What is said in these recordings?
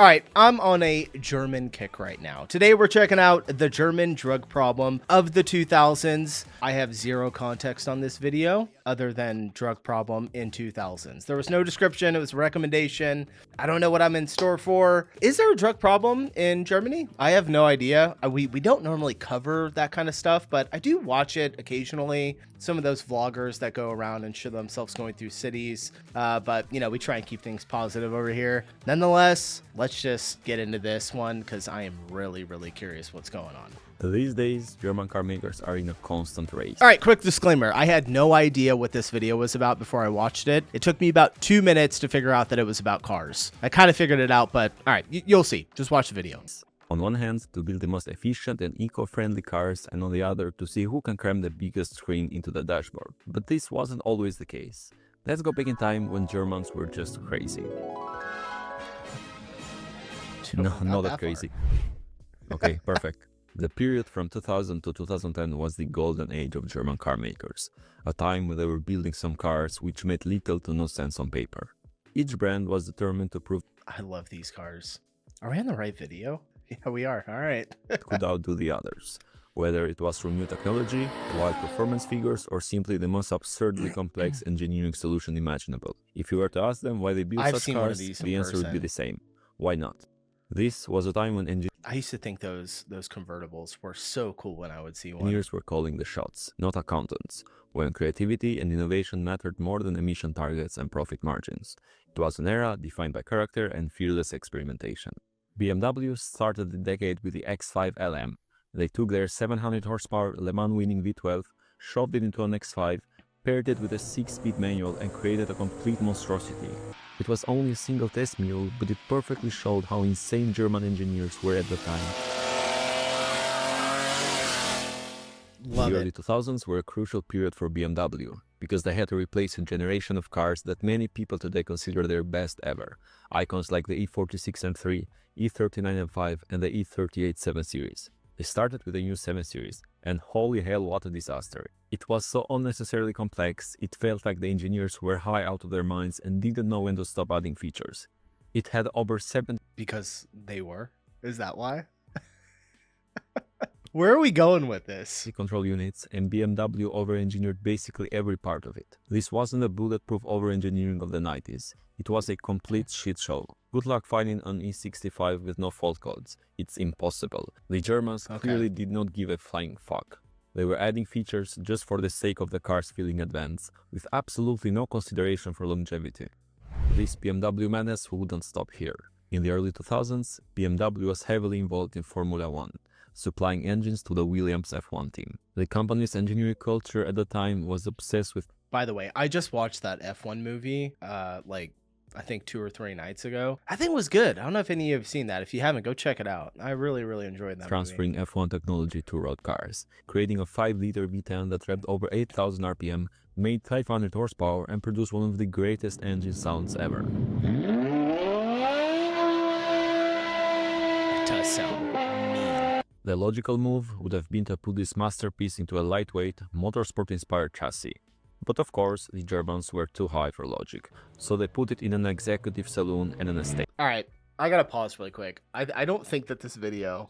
All right, I'm on a German kick right now. Today we're checking out the German drug problem of the 2000s. I have zero context on this video other than drug problem in 2000s. There was no description, it was a recommendation. I don't know what I'm in store for. Is there a drug problem in Germany? I have no idea. We don't normally cover that kind of stuff, but I do watch it occasionally. Some of those vloggers that go around and show themselves going through cities. But, you know, we try and keep things positive over here. Nonetheless, let's just get into this one because I am really, really curious what's going on. These days, German car makers are in a constant race. All right, quick disclaimer. I had no idea what this video was about before I watched it. It took me about 2 minutes to figure out that it was about cars. I kind of figured it out, but all right, you'll see. Just watch the video. On one hand, to build the most efficient and eco-friendly cars, and on the other, to see who can cram the biggest screen into the dashboard. But this wasn't always the case. Let's go back in time when Germans were just crazy. No, not that crazy. Okay, perfect. The period from 2000 to 2010 was the golden age of German car makers, a time when they were building some cars which made little to no sense on paper. Each brand was determined to prove I love these cars. Are we on the right video? Yeah, we are. All right. could outdo the others, whether it was through new technology, wild performance figures, or simply the most absurdly complex engineering solution imaginable. If you were to ask them why they built such cars, the answer would be the same. Why not? This was a time when I used to think those convertibles were so cool when I would see one. engineers were calling the shots, not accountants, when creativity and innovation mattered more than emission targets and profit margins. It was an era defined by character and fearless experimentation. BMW started the decade with the X5 LM. They took their 700 horsepower Le Mans winning V12, shoved it into an X5, paired it with a 6-speed manual and created a complete monstrosity. It was only a single test mule, but it perfectly showed how insane German engineers were at the time. Love The early it. 2000s were a crucial period for BMW, because they had to replace a generation of cars that many people today consider their best ever. Icons like the E46 M3, E39 M5, and the E38 7 Series. They started with the new 7 Series, and holy hell, what a disaster. It was so unnecessarily complex, it felt like the engineers were high out of their minds and didn't know when to stop adding features. It had over 70 Because they were? Is that why? Where are we going with this? control units, and BMW over-engineered basically every part of it. This wasn't a bulletproof over-engineering of the 90s. It was a complete shit show. Good luck finding an E65 with no fault codes. It's impossible. The Germans clearly did not give a flying fuck. They were adding features just for the sake of the cars feeling advanced, with absolutely no consideration for longevity. This BMW madness wouldn't stop here. In the early 2000s, BMW was heavily involved in Formula One, supplying engines to the Williams F1 team. The company's engineering culture at the time was obsessed with... By the way, I just watched that F1 movie, I think 2 or 3 nights ago. I think it was good. I don't know if any of you have seen that. If you haven't, go check it out. I really, really enjoyed that transferring movie. F1 technology to road cars, creating a 5-liter V10 that revved over 8,000 RPM, made 500 horsepower, and produced one of the greatest engine sounds ever. It does sound mean. The logical move would have been to put this masterpiece into a lightweight, motorsport-inspired chassis. But of course, the Germans were too high for logic, so they put it in an executive saloon and an estate. All right, I gotta pause really quick. I don't think that this video...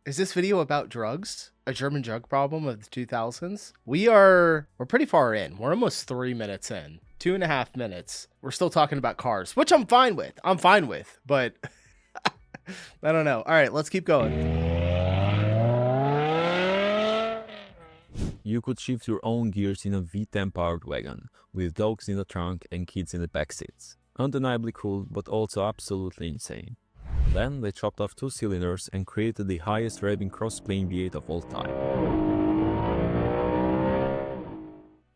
Is this video about drugs? A German drug problem of the 2000s? We're pretty far in. We're almost 3 minutes in. 2.5 minutes. We're still talking about cars, which I'm fine with. But I don't know. All right, let's keep going. You could shift your own gears in a V10 powered wagon, with dogs in the trunk and kids in the back seats. Undeniably cool, but also absolutely insane. Then they chopped off 2 cylinders and created the highest revving cross-plane V8 of all time.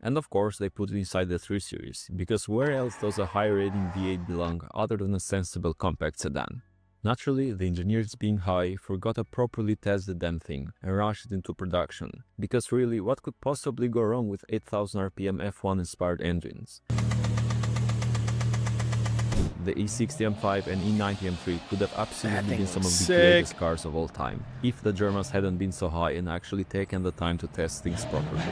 And of course they put it inside the 3 Series, because where else does a high rating V8 belong other than a sensible compact sedan? Naturally, the engineers being high forgot to properly test the damn thing and rushed it into production, because really, what could possibly go wrong with 8,000 RPM F1 inspired engines? The E60 M5 and E90 M3 could have absolutely been some of the greatest cars of all time, if the Germans hadn't been so high and actually taken the time to test things properly.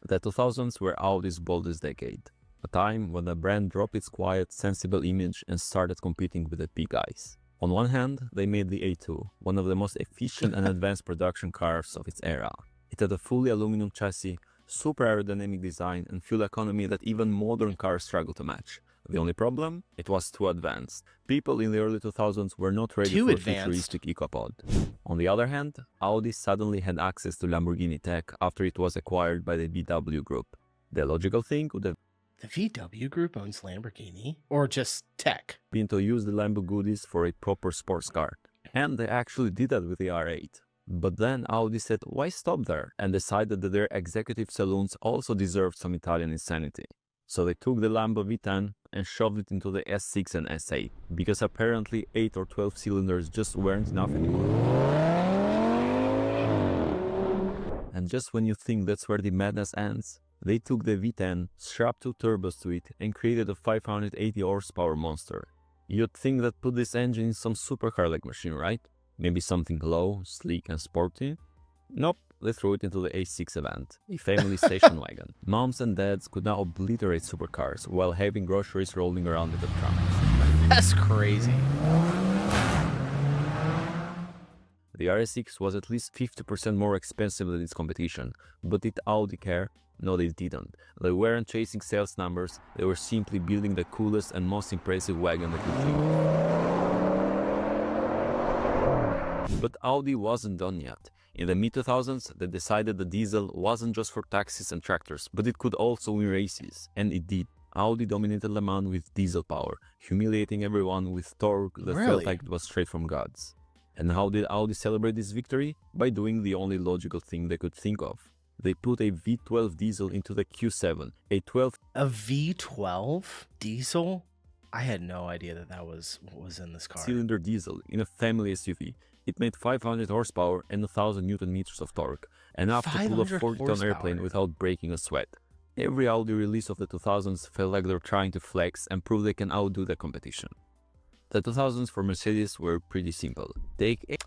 The 2000s were Audi's boldest decade. a time when the brand dropped its quiet, sensible image and started competing with the big guys. On one hand, they made the A2, one of the most efficient and advanced production cars of its era. It had a fully aluminum chassis, super aerodynamic design, and fuel economy that even modern cars struggle to match. The only problem? It was too advanced. People in the early 2000s were not ready for a futuristic EcoPod. On the other hand, Audi suddenly had access to Lamborghini tech after it was acquired by the VW Group. The logical thing would have The VW Group owns Lamborghini? Or just tech? been to use the Lambo goodies for a proper sports car. And they actually did that with the R8. But then Audi said, why stop there? And decided that their executive saloons also deserved some Italian insanity. So they took the Lambo V10 and shoved it into the S6 and S8, because apparently 8 or 12 cylinders just weren't enough anymore. And just when you think that's where the madness ends, they took the V10, strapped 2 turbos to it, and created a 580 horsepower monster. You'd think that put this engine in some supercar-like machine, right? Maybe something low, sleek and sporty? Nope, they threw it into the A6 Event, a family station wagon. Moms and dads could now obliterate supercars while having groceries rolling around in the trunk. That's crazy. The RS6 was at least 50% more expensive than its competition, but did Audi care? No, they didn't. They weren't chasing sales numbers, they were simply building the coolest and most impressive wagon they could think of. But Audi wasn't done yet. In the mid-2000s, they decided the diesel wasn't just for taxis and tractors, but it could also win races. And it did. Audi dominated Le Mans with diesel power, humiliating everyone with torque that felt like it was straight from gods. And how did Audi celebrate this victory? By doing the only logical thing they could think of. They put a V12 diesel into the Q7, a V12 diesel? I had no idea that was what was in this car. cylinder diesel in a family SUV. It made 500 horsepower and 1000 Newton meters of torque, enough to pull a 40-ton airplane without breaking a sweat. Every Audi release of the 2000s felt like they're trying to flex and prove they can outdo the competition. The 2000s for Mercedes were pretty simple.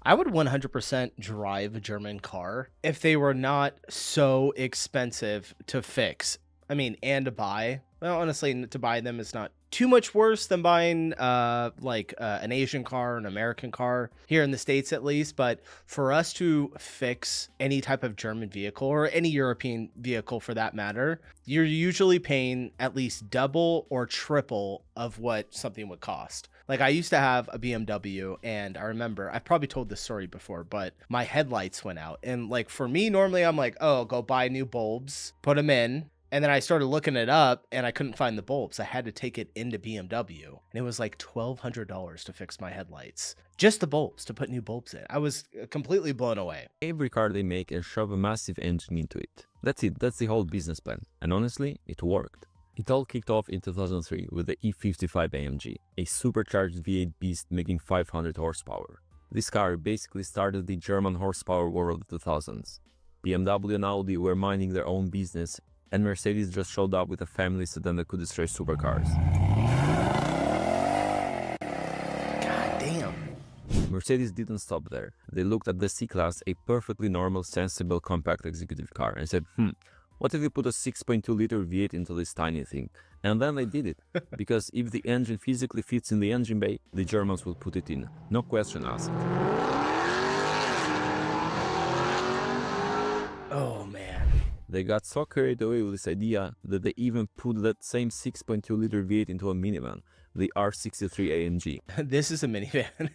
I would 100% drive a German car if they were not so expensive to fix. I mean, and to buy. Well, honestly, to buy them is not too much worse than buying an Asian car, an American car, here in the States at least. But for us to fix any type of German vehicle or any European vehicle for that matter, you're usually paying at least double or triple of what something would cost. Like, I used to have a BMW, and I remember, I've probably told this story before, but my headlights went out. And like, for me, normally I'm like, oh, go buy new bulbs, put them in. And then I started looking it up and I couldn't find the bulbs. I had to take it into BMW, and it was like $1,200 to fix my headlights. Just the bulbs, to put new bulbs in. I was completely blown away. Every car they make and shove a massive engine into it. That's it, that's the whole business plan. And honestly, it worked. It all kicked off in 2003 with the E55 AMG, a supercharged V8 beast making 500 horsepower. This car basically started the German horsepower war of the 2000s. BMW and Audi were minding their own business, and Mercedes just showed up with a family sedan that could destroy supercars. God damn. Mercedes didn't stop there. They looked at the C-Class, a perfectly normal, sensible, compact executive car, and said, what if we put a 6.2-liter V8 into this tiny thing? And then they did it. Because if the engine physically fits in the engine bay, the Germans will put it in. No question asked. Oh, man. They got so carried away with this idea that they even put that same 6.2-liter V8 into a minivan, the R63 AMG. This is a minivan.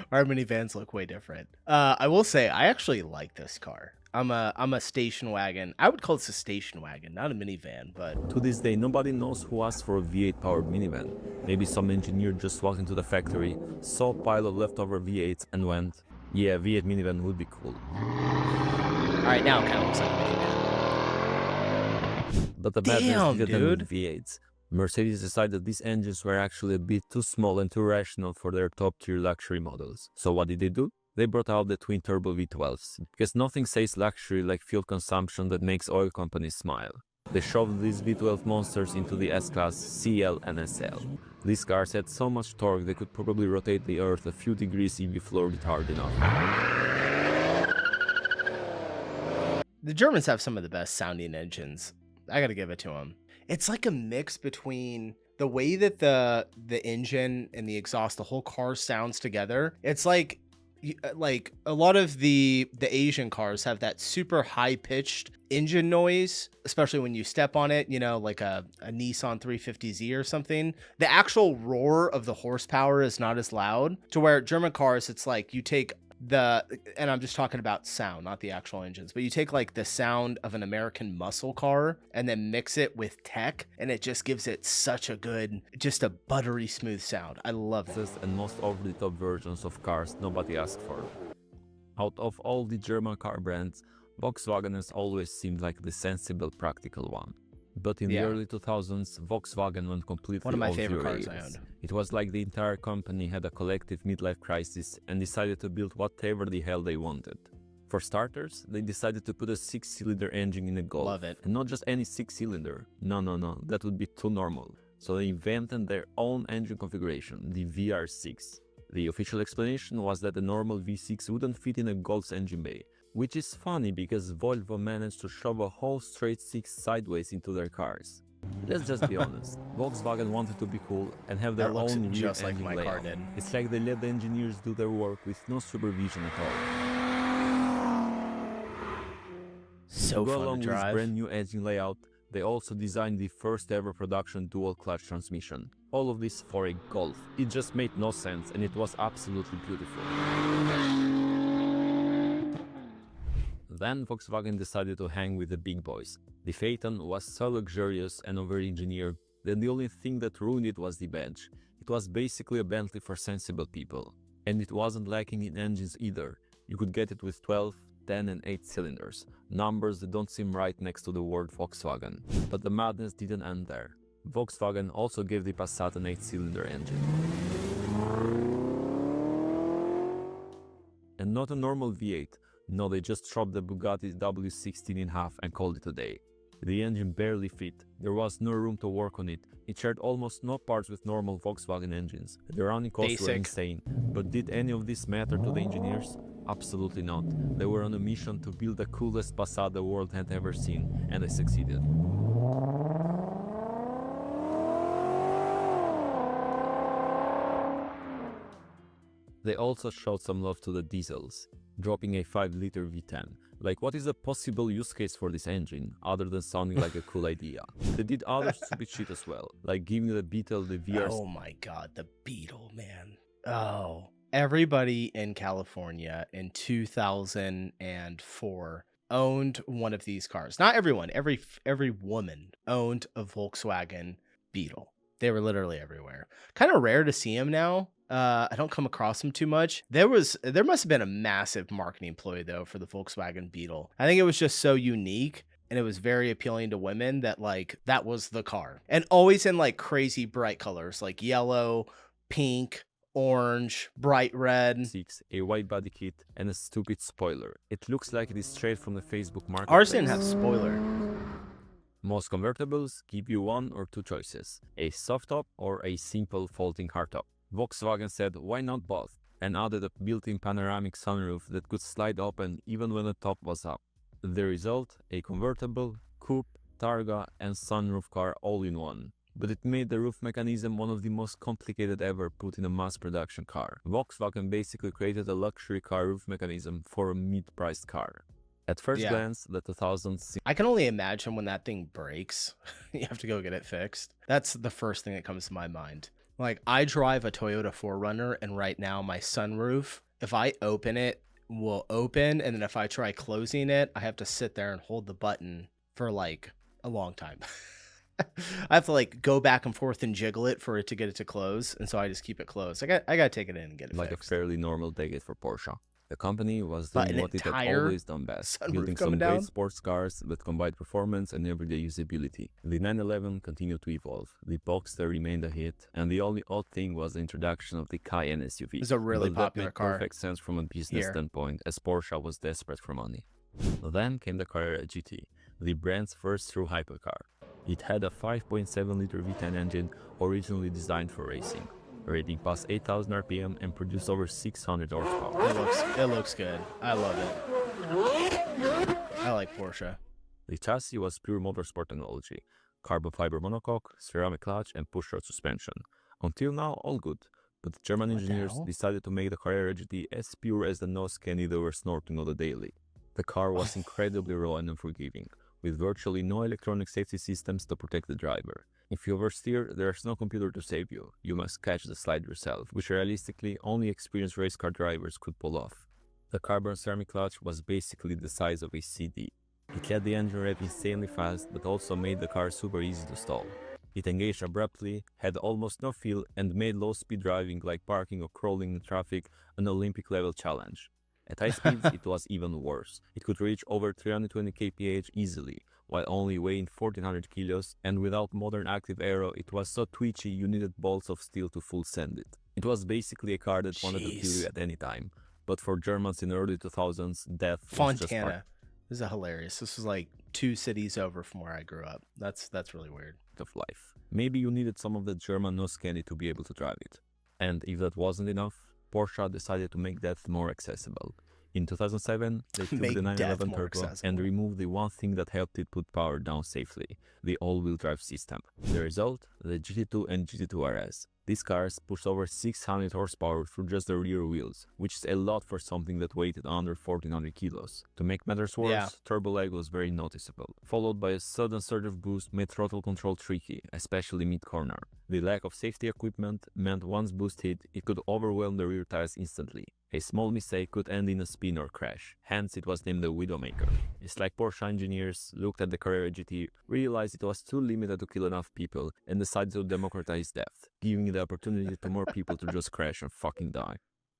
Our minivans look way different. I will say, I actually like this car. I'm a station wagon. I would call this a station wagon, not a minivan, but... To this day, nobody knows who asked for a V8 powered minivan. Maybe some engineer just walked into the factory, saw a pile of leftover V8s and went, yeah, V8 minivan would be cool. Alright, now it kind of looks like a minivan. But the bad news didn't with V8s. Mercedes decided these engines were actually a bit too small and too rational for their top-tier luxury models. So what did they do? They brought out the twin-turbo V12s, because nothing says luxury like fuel consumption that makes oil companies smile. They shoved these V12 monsters into the S-Class, CL and SL. These cars had so much torque they could probably rotate the Earth a few degrees if you floored it hard enough. The Germans have some of the best sounding engines. I gotta give it to them. It's like a mix between the way that the engine and the exhaust, the whole car sounds together. It's like a lot of the Asian cars have that super high pitched engine noise, especially when you step on it, you know, like a Nissan 350Z or something. The actual roar of the horsepower is not as loud, to where German cars, it's like you take and I'm just talking about sound, not the actual engines, but you take like the sound of an American muscle car and then mix it with tech, and it just gives it such a good, just a buttery smooth sound. I love it. And most over-the-top versions of cars nobody asked for. Out of all the German car brands, Volkswagen has always seemed like the sensible, practical one. But in the early 2000s, Volkswagen went completely One of my off the favorite cars rails. I owned. It was like the entire company had a collective midlife crisis and decided to build whatever the hell they wanted. For starters, they decided to put a 6-cylinder engine in a Golf. Love it. And not just any 6-cylinder. No, that would be too normal. So they invented their own engine configuration, the VR6. The official explanation was that the normal V6 wouldn't fit in a Golf's engine bay, which is funny because Volvo managed to shove a whole straight 6 sideways into their cars. Let's just be honest, Volkswagen wanted to be cool and have their looks own rear just like engine my car layout. did. It's like they let the engineers do their work with no supervision at all. So To go fun along to with this drive. brand new engine layout, they also designed the first ever production dual clutch transmission. All of this for a Golf. It just made no sense and it was absolutely beautiful. Then Volkswagen decided to hang with the big boys. The Phaeton was so luxurious and over-engineered that the only thing that ruined it was the badge. It was basically a Bentley for sensible people. And it wasn't lacking in engines either. You could get it with 12, 10 and 8 cylinders, numbers that don't seem right next to the word Volkswagen. But the madness didn't end there. Volkswagen also gave the Passat an 8-cylinder engine. And not a normal V8. No, they just chopped the Bugatti W16 in half and called it a day. The engine barely fit, there was no room to work on it, it shared almost no parts with normal Volkswagen engines. The running costs were insane, but did any of this matter to the engineers? Absolutely not. They were on a mission to build the coolest Passat the world had ever seen, and they succeeded. They also showed some love to the diesels, dropping a 5-liter V10. Like, what is a possible use case for this engine, other than sounding like a cool idea? They did other stupid shit as well, like giving the Beetle the VR... Oh my god, the Beetle, man. Oh. Everybody in California in 2004 owned one of these cars. Not everyone, every woman owned a Volkswagen Beetle. They were literally everywhere. Kind of rare to see them now. I don't come across them too much. There must have been a massive marketing ploy though for the Volkswagen Beetle. I think it was just so unique and it was very appealing to women that like that was the car. And always in like crazy bright colors like yellow, pink, orange, bright red. 6, a wide body kit, and a stupid spoiler. It looks like it is straight from the Facebook marketplace. Ours didn't have spoiler. Most convertibles give you one or two choices, a soft top or a simple folding hardtop. Volkswagen said why not both, and added a built-in panoramic sunroof that could slide open even when the top was up. The result, a convertible, coupe, targa and sunroof car all in one. But it made the roof mechanism one of the most complicated ever put in a mass production car. Volkswagen basically created a luxury car roof mechanism for a mid-priced car. At first glance, the 2000s... I can only imagine when that thing breaks, you have to go get it fixed. That's the first thing that comes to my mind. Like, I drive a Toyota 4Runner, and right now my sunroof, if I open it, will open, and then if I try closing it, I have to sit there and hold the button for, like, a long time. I have to, like, go back and forth and jiggle it for it to get it to close, and so I just keep it closed. I got to take it in and get it like fixed. A fairly normal decade for Porsche. The company was doing what it had always done best, building some great sports cars that combined performance and everyday usability. The 911 continued to evolve, the Boxster remained a hit, and the only odd thing was the introduction of the Cayenne SUV. It's a really popular that made car. Perfect sense from a business standpoint, as Porsche was desperate for money. Then came the Carrera GT, the brand's first true hypercar. It had a 5.7-liter V10 engine originally designed for racing, rating past 8,000 RPM and produced over 600 horsepower. It looks good. I love it. I like Porsche. The chassis was pure motorsport technology. Carbon fiber monocoque, ceramic clutch, and push-rod suspension. Until now, all good. But the German What the engineers hell? decided to make the Carrera GT as pure as the nose candy they were snorting on the daily. The car was incredibly raw and unforgiving, with virtually no electronic safety systems to protect the driver. If you oversteer, there's no computer to save you. You must catch the slide yourself, which realistically only experienced race car drivers could pull off. The carbon ceramic clutch was basically the size of a CD. It let the engine rev insanely fast, but also made the car super easy to stall. It engaged abruptly, had almost no feel, and made low-speed driving like parking or crawling in traffic an Olympic-level challenge. At high speeds, it was even worse. It could reach over 320 kph easily, while only weighing 1400 kilos, and without modern active aero, it was so twitchy you needed bolts of steel to full send it. It was basically a car that wanted to kill you at any time. But for Germans in the early 2000s, death was just part Fontana. This is hilarious. This was like 2 cities over from where I grew up. That's really weird. of life. Maybe you needed some of the German nose candy to be able to drive it. And if that wasn't enough, Porsche decided to make death more accessible. In 2007, they took Make the death 911 more Turbo accessible. and removed the one thing that helped it put power down safely, the all-wheel drive system. The result? The GT2 and GT2 RS. These cars pushed over 600 horsepower through just the rear wheels, which is a lot for something that weighed under 1400 kilos. To make matters worse, turbo lag was very noticeable, followed by a sudden surge of boost made throttle control tricky, especially mid-corner. The lack of safety equipment meant once boost hit, it could overwhelm the rear tires instantly. A small mistake could end in a spin or crash, hence it was named the Widowmaker. It's like Porsche engineers looked at the Carrera GT, realized it was too limited to kill enough people, and decided to democratize death, giving the opportunity to more people to just crash and fucking die.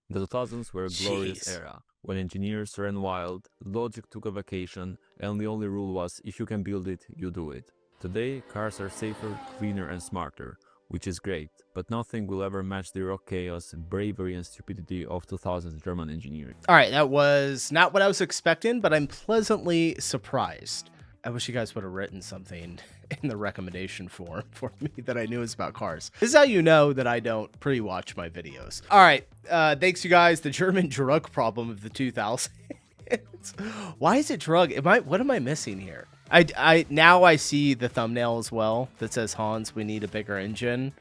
The 2000s were a glorious era, when engineers ran wild, logic took a vacation, and the only rule was if you can build it, you do it. Today, cars are safer, cleaner and smarter, which is great, but nothing will ever match the raw chaos, bravery and stupidity of 2000s German engineering. All right, that was not what I was expecting, but I'm pleasantly surprised. I wish you guys would have written something in the recommendation form for me that I knew was about cars. This is how you know that I don't pre-watch my videos. All right, thanks you guys. The German drug problem of the 2000s. Why is it drug? What am I missing here? Now I see the thumbnail as well that says, Hans, we need a bigger engine.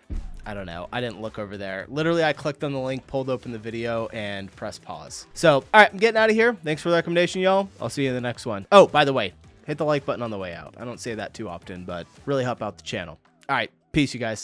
I don't know. I didn't look over there. Literally, I clicked on the link, pulled open the video, and pressed pause. So, all right, I'm getting out of here. Thanks for the recommendation, y'all. I'll see you in the next one. Oh, by the way, hit the like button on the way out. I don't say that too often, but really help out the channel. All right, peace, you guys.